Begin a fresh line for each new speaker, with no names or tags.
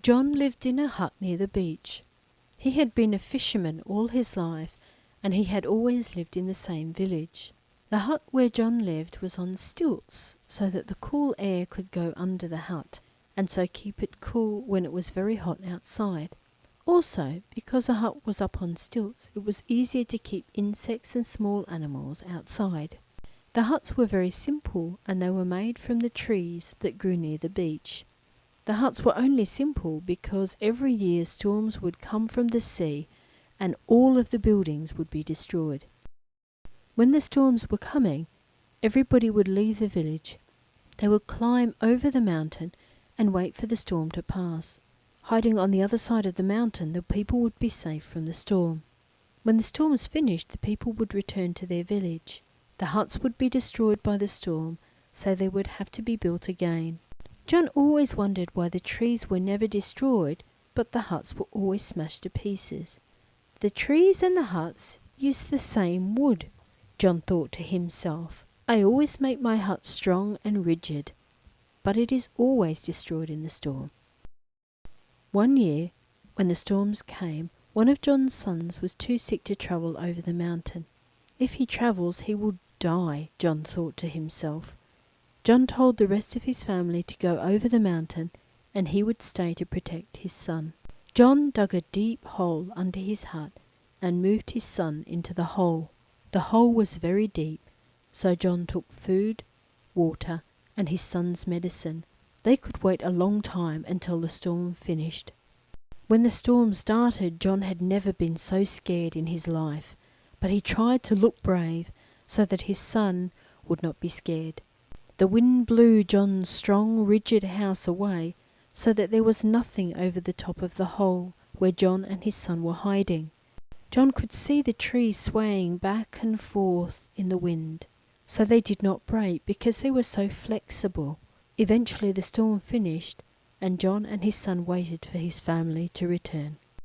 John lived in a hut near the beach. He had been a fisherman all his life, and he had always lived in the same village. The hut where John lived was on stilts, so that the cool air could go under the hut, and so keep it cool when it was very hot outside. Also, because the hut was up on stilts, it was easier to keep insects and small animals outside. The huts were very simple, and they were made from the trees that grew near the beach. The huts were only simple because every year storms would come from the sea and all of the buildings would be destroyed. When the storms were coming, everybody would leave the village. They would climb over the mountain and wait for the storm to pass. Hiding on the other side of the mountain, the people would be safe from the storm. When the storm was finished, the people would return to their village. The huts would be destroyed by the storm, so they would have to be built again. John always wondered why the trees were never destroyed, but the huts were always smashed to pieces. The trees and the huts used the same wood, John thought to himself. I always make my hut strong and rigid, but it is always destroyed in the storm. One year, when the storms came, one of John's sons was too sick to travel over the mountain. If he travels, he will die, John thought to himself. John told the rest of his family to go over the mountain, and he would stay to protect his son. John dug a deep hole under his hut and moved his son into the hole. The hole was very deep, so John took food, water, and his son's medicine. They could wait a long time until the storm finished. When the storm started, John had never been so scared in his life, but he tried to look brave so that his son would not be scared. The wind blew John's strong, rigid house away, so that there was nothing over the top of the hole where John and his son were hiding. John could see the trees swaying back and forth in the wind, so they did not break because they were so flexible. Eventually the storm finished, and John and his son waited for his family to return.